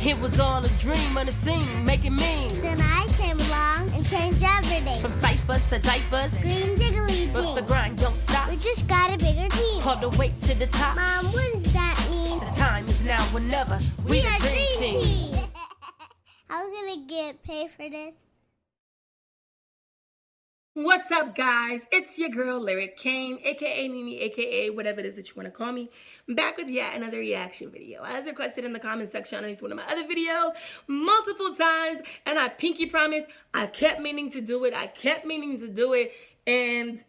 It was all a dream on the scene, making mean. Then I came along and changed everything. From ciphers to diapers, Green jiggly but the thing. grind don't stop. We just got a bigger team. All the way to the top. Mom, what does that mean? The time is now or never. We the are dream team. I'm gonna get paid for this. What's up, guys? It's your girl, Lyric Kane, aka Nini, aka whatever it is that you want to call me. I'm back with yet another reaction video, as requested in the comment section underneath one of my other videos multiple times, and I pinky promise I kept meaning to do it. And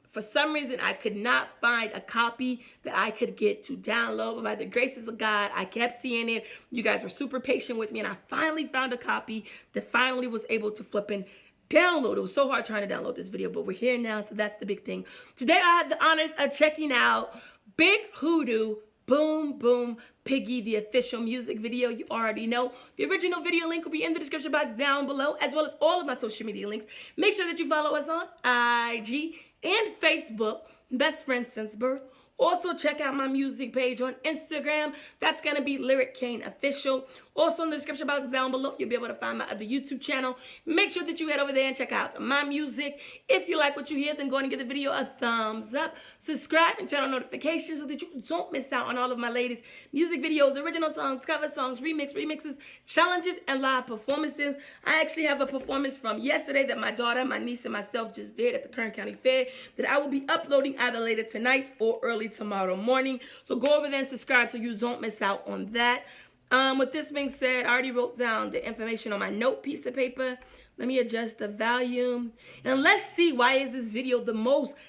for some reason, I could not find a copy that I could get to download, but by the graces of God, I kept seeing it. You guys were super patient with me, and I finally found a copy that finally was able to flip and download. It was so hard trying to download this video, but we're here now, so that's the big thing. Today, I have the honors of checking out Big Hoodoo, Boom Boom Piggy, the official music video. You already know. The original video link will be in the description box down below, as well as all of my social media links. Make sure that you follow us on IG and Facebook, best friends since birth. Also, check out my music page on Instagram. That's going to be Lyric Kane Official. Also, in the description box down below, you'll be able to find my other YouTube channel. Make sure that you head over there and check out my music. If you like what you hear, then go ahead and give the video a thumbs up. Subscribe and turn on notifications so that you don't miss out on all of my latest music videos, original songs, cover songs, remixes, challenges, and live performances. I actually have a performance from yesterday that my daughter, my niece, and myself just did at the Kern County Fair that I will be uploading either later tonight or early tomorrow morning. So go over there and subscribe so you don't miss out on that. With this being said, I already wrote down the information on my note piece of paper. Let me adjust the volume. And let's see why is this video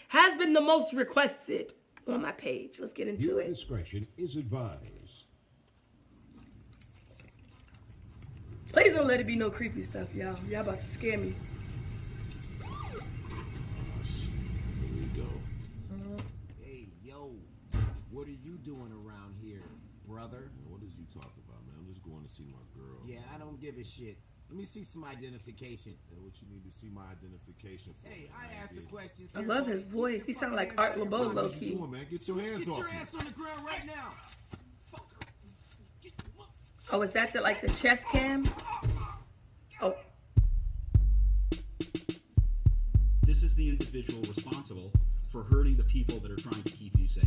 has been the most requested on my page. Let's get into it. Discretion is advised. Please don't let it be no creepy stuff, y'all. Y'all about to scare me. Here we go. Hey, yo, what are you doing around here, brother? What is you talking about, man? I'm just going to see my girl. Yeah, I don't give a shit. Let me see some identification. What you need to see my identification for? Hey, I asked the question. I love his voice. He sounds like Art LeBeau, What low-key. you doing, man? Get your hands Get off your me. ass on the ground right now. Oh, is that the chest cam? Oh. This is the individual responsible for hurting the people that are trying to keep you safe.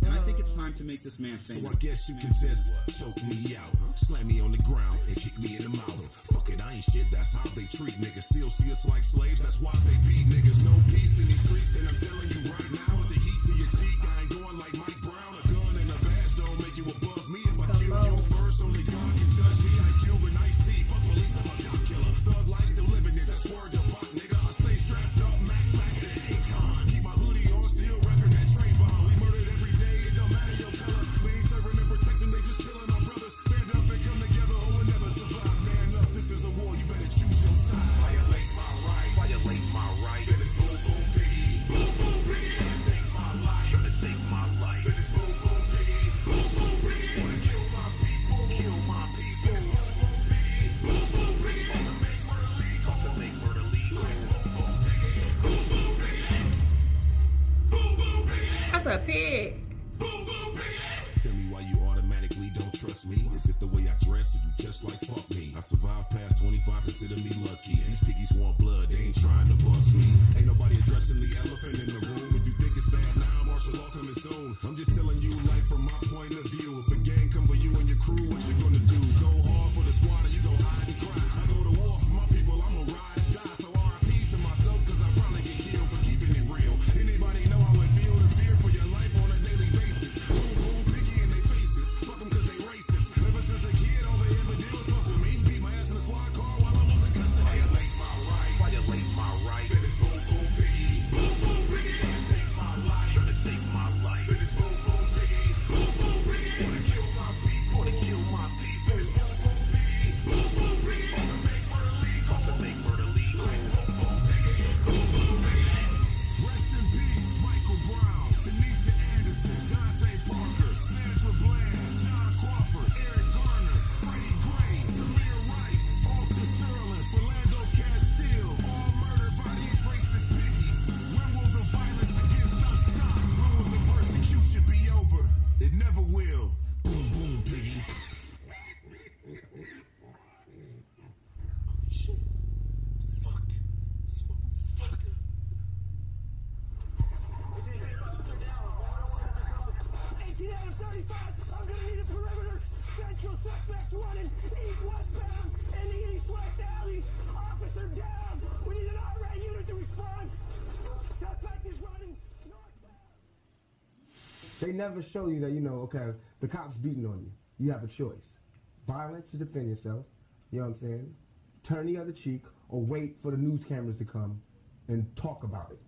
And I think it's time to make this man famous. So I guess you can just choke me out, slam me on the ground, and kick me in the mouth. Fuck it, I ain't shit, that's how they treat niggas. Still see us like slaves, that's why they beat niggas. No peace in these streets, and I'm telling you right now, with the heat to your cheek, I ain't going like Mike Brown. A gun and a badge don't make you above me. If I kill you first, only God can judge me. Ice Cube and Ice T, fuck police, I'm a cop killer. Thug life still living it, that's word to fuck, nigga. I stay strapped up, Mac back in the Akon. Keep my hoodie on, still rapping that Trayvon. We murdered every day, it don't matter your color. We ain't serving and protecting, they just killing our brothers. Stand up and come together or we'll never survive. Man up, this is a war, you better choose your side. Violate my right, violate my right. Then it's boom boom Piggy, boom boom Piggy. Gonna take my life, gonna take my life. Then it's boom boom Piggy, boom boom Piggy. Wanna kill my people, kill my people. Boom boom Piggy, boom boom Piggy. On to make murder league, on to make murder league. Boom boom Piggy, boom boom Piggy. Boom boom Piggy. That's a pig. Tell me why you automatically don't trust me. Is it the way I dress or you just like fuck me? I survived past 25, consider me lucky. These piggies want blood, they ain't trying to bust me. Ain't nobody addressing the elephant in the room. If you think it's bad now, martial law coming soon. I'm just telling you life from my point of view. If a gang come for you and your crew, what you gonna do? Go hard for the squad or you gon' hide and cry? I go to war for my people, I'ma ride and die. So RIP to myself, cause I probably get killed for keeping it real. Anybody know how it feels to fear for your life on a daily basis? Boom, boom, Piggy in their faces. Fuck them cause they racist. Ever since a kid, all they ever did was fuck with me. Beat my ass in the squad car while I was in custody. Violate my right, violate my right. Then it's boom, boom, Piggy, boom, boom, Piggy. Gonna take my life, gonna take my life. Then it's boom, boom. Suspects running east westbound in the east-west alley. Officer down. We need an RA unit to respond. Suspect is running northbound. They never show you that, you know, okay, the cop's beating on you. You have a choice. Violence to defend yourself, you know what I'm saying? Turn the other cheek, or wait for the news cameras to come and talk about it.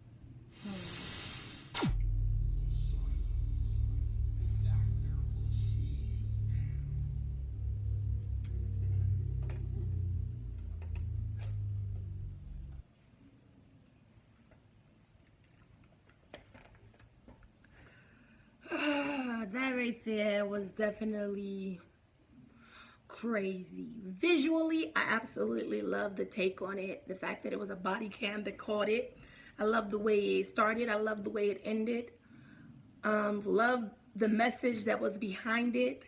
That right there was definitely crazy. Visually, I absolutely love the take on it. The fact that it was a body cam that caught it. I love the way it started. I love the way it ended. Love the message that was behind it.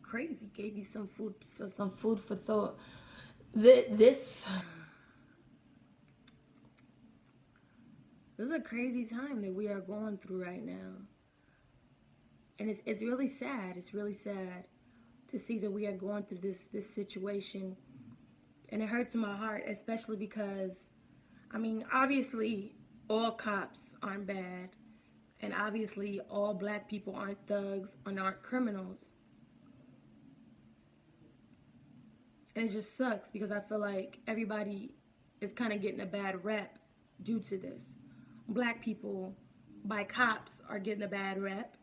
Crazy. Gave you some food for thought. This is a crazy time that we are going through right now. And it's really sad. It's really sad to see that we are going through this situation. And it hurts my heart, especially because, I mean, obviously all cops aren't bad. And obviously all black people aren't thugs and aren't criminals. And it just sucks because I feel like everybody is kind of getting a bad rep due to this. Black people by cops are getting a bad rep.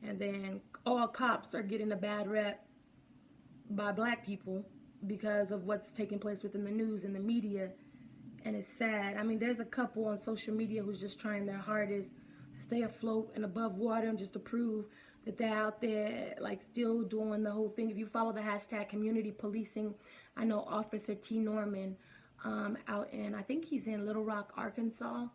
And then all cops are getting a bad rep by black people because of what's taking place within the news and the media. And it's sad. I mean, there's a couple on social media who's just trying their hardest to stay afloat and above water and just to prove that they're out there, like, still doing the whole thing. If you follow the hashtag community policing, I know Officer T. Norman out in, I think he's in Little Rock, Arkansas.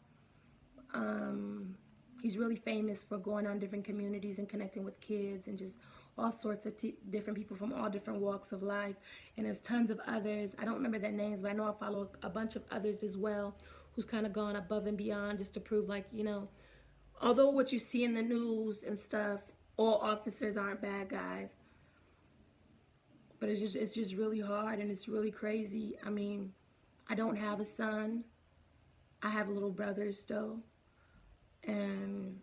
He's really famous for going on different communities and connecting with kids and just all sorts of different people from all different walks of life. And there's tons of others. I don't remember their names, but I know I follow a bunch of others as well who's kind of gone above and beyond just to prove, like, you know, although what you see in the news and stuff, all officers aren't bad guys. But it's just really hard and it's really crazy. I mean, I don't have a son. I have little brothers still. And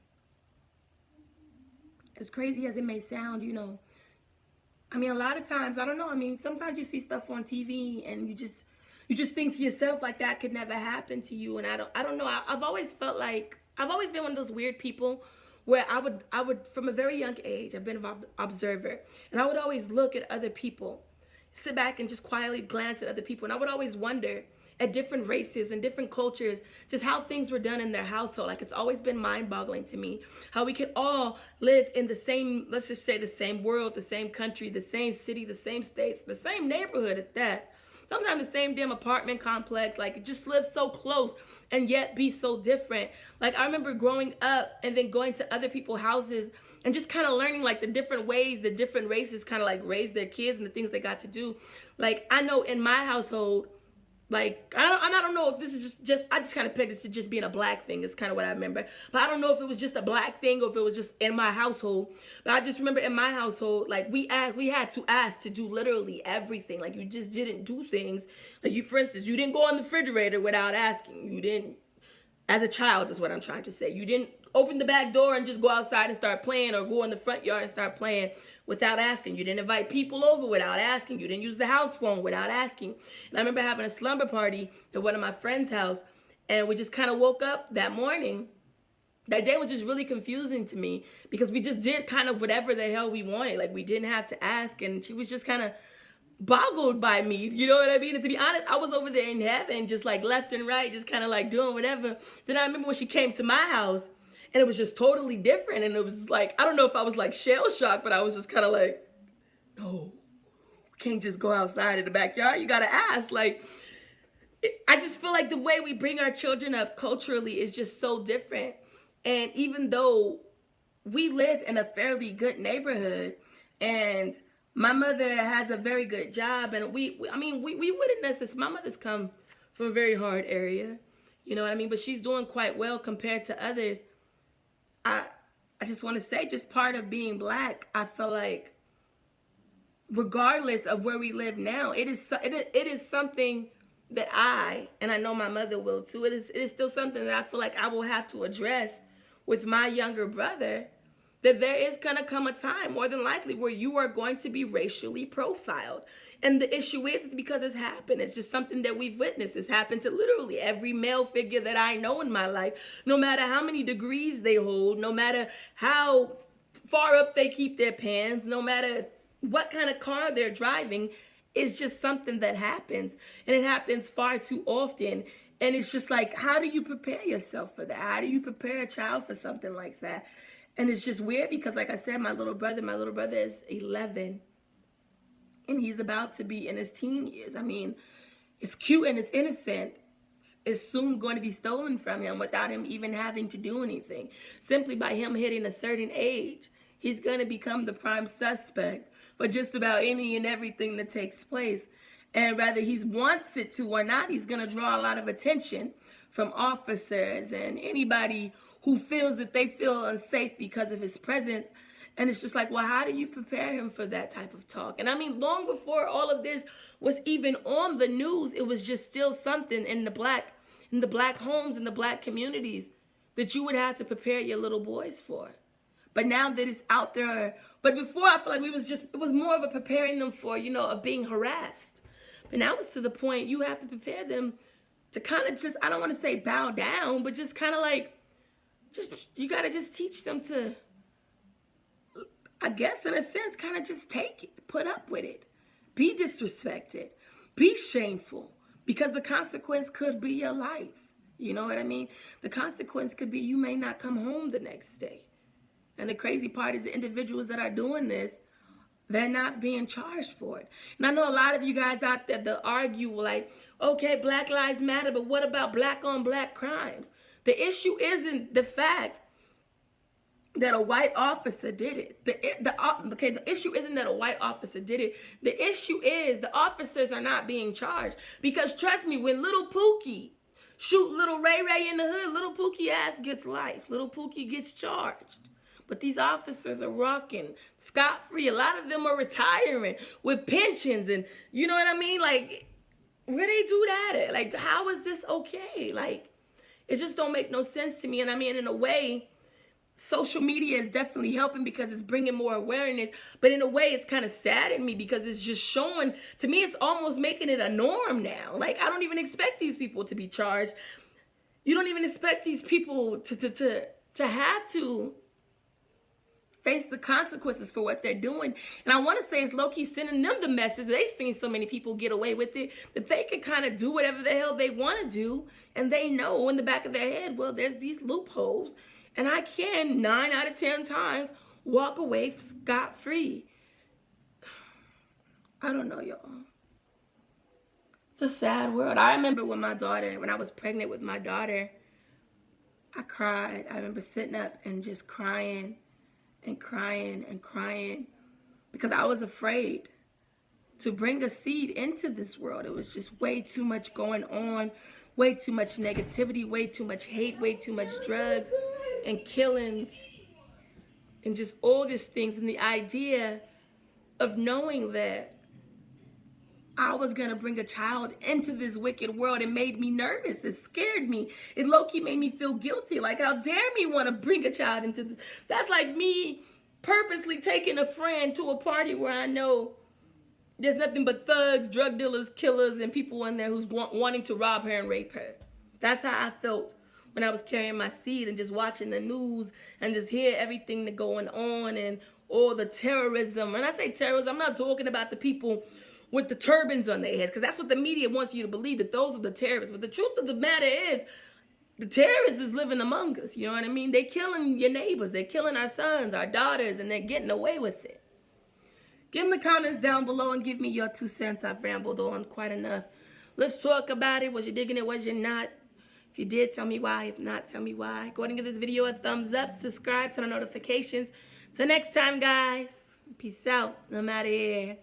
as crazy as it may sound, you know, I mean, a lot of times, I don't know, I mean, sometimes you see stuff on TV and you just think to yourself, like, that could never happen to you. And I don't know, I've always felt like, I've always been one of those weird people where I would from a very young age, I've been an observer, and I would always look at other people, sit back and just quietly glance at other people, and I would always wonder at different races and different cultures, just how things were done in their household. Like, it's always been mind-boggling to me how we could all live in the same, let's just say the same world, the same country, the same city, the same states, the same neighborhood at that. Sometimes the same damn apartment complex, like, just live so close and yet be so different. Like, I remember growing up and then going to other people's houses and just kind of learning, like, the different ways the different races kind of, like, raise their kids and the things they got to do. Like, I know in my household, like, I don't know if this is just I just kind of pegged this to just being a black thing. It's kind of what I remember. But I don't know if it was just a black thing or if it was just in my household. But I just remember in my household, like, we had to ask to do literally everything. Like, you just didn't do things. Like, you, for instance, you didn't go on the refrigerator without asking. You didn't, as a child is what I'm trying to say. You didn't open the back door and just go outside and start playing, or go in the front yard and start playing without asking. You didn't invite people over without asking. You didn't use the house phone without asking. And I remember having a slumber party at one of my friend's house, and we just kind of woke up that morning. That day was just really confusing to me because we just did kind of whatever the hell we wanted. Like, we didn't have to ask, and she was just kind of boggled by me, you know what I mean? And to be honest, I was over there in heaven, just like left and right, just kind of like doing whatever. Then I remember when she came to my house, and it was just totally different. And it was like, I don't know if I was like shell shocked, but I was just kind of like, no, you can't just go outside in the backyard. You got to ask. Like, I just feel like the way we bring our children up culturally is just so different. And even though we live in a fairly good neighborhood, and my mother has a very good job, and we wouldn't necessarily, my mother's come from a very hard area, you know what I mean? But she's doing quite well compared to others. I I just want to say, just part of being black, I feel like, regardless of where we live now, it is something that and I know my mother will too, it is still something that I feel like I will have to address with my younger brother, that there is going to come a time, more than likely, where you are going to be racially profiled. And the issue is because it's happened. It's just something that we've witnessed. It's happened to literally every male figure that I know in my life, no matter how many degrees they hold, no matter how far up they keep their pants, no matter what kind of car they're driving. It's just something that happens, and it happens far too often. And it's just like, how do you prepare yourself for that? How do you prepare a child for something like that? And it's just weird because, like I said, my little brother is 11, and he's about to be in his teen years. I mean, it's cute and it's innocent. It's soon going to be stolen from him without him even having to do anything. Simply by him hitting a certain age, he's going to become the prime suspect for just about any and everything that takes place. And whether he wants it to or not, he's going to draw a lot of attention from officers and anybody who feels that they feel unsafe because of his presence. And it's just like, well, how do you prepare him for that type of talk? And I mean, long before all of this was even on the news, it was just still something in the black homes, in the black communities, that you would have to prepare your little boys for. But now that it's out there, but before I feel like it was more of a preparing them for, of being harassed. But now it's to the point you have to prepare them to kind of just, I don't want to say bow down, but just kind of like, you got to just teach them to, I guess in a sense, kind of just take it, put up with it, be disrespected, be shameful, because the consequence could be your life. You know what I mean? The consequence could be you may not come home the next day. And the crazy part is the individuals that are doing this, they're not being charged for it. And I know a lot of you guys out there that argue like, okay, Black Lives Matter, but what about black on black crimes? The issue isn't the fact that a white officer did it. The issue isn't that a white officer did it. The issue is the officers are not being charged. Because trust me, when little Pookie shoot little Ray Ray in the hood, little Pookie ass gets life. Little Pookie gets charged. But these officers are rocking scot-free. A lot of them are retiring with pensions, and you know what I mean? Like, where they do that at? Like, how is this okay? Like, it just don't make no sense to me. And I mean, in a way, social media is definitely helping because it's bringing more awareness. But in a way, it's kind of saddening me because it's just showing, to me, it's almost making it a norm now. Like, I don't even expect these people to be charged. You don't even expect these people to have to face the consequences for what they're doing. And I want to say it's low-key sending them the message. They've seen so many people get away with it that they can kind of do whatever the hell they want to do. And they know in the back of their head, well, there's these loopholes. And I can, 9 out of 10 times, walk away scot-free. I don't know, y'all. It's a sad world. I remember when I was pregnant with my daughter, I cried. I remember sitting up and just crying and crying and crying because I was afraid to bring a seed into this world. It was just way too much going on, way too much negativity, way too much hate, way too much drugs and killings and just all these things. And the idea of knowing that I was going to bring a child into this wicked world, it made me nervous. It scared me. It low-key made me feel guilty. Like, how dare me want to bring a child into this? That's like me purposely taking a friend to a party where I know there's nothing but thugs, drug dealers, killers, and people in there who's wanting to rob her and rape her. That's how I felt when I was carrying my seed and just watching the news and just hear everything that's going on and all the terrorism. When I say terrorism, I'm not talking about the people with the turbans on their heads, because that's what the media wants you to believe, that those are the terrorists. But the truth of the matter is, the terrorists is living among us. You know what I mean? They're killing your neighbors. They're killing our sons, our daughters, and they're getting away with it. Give in the comments down below and give me your 2 cents. I've rambled on quite enough. Let's talk about it. Was you digging it? Was you not? If you did, tell me why. If not, tell me why. Go ahead and give this video a thumbs up. Subscribe, turn on notifications. Till next time, guys. Peace out. I'm out of here.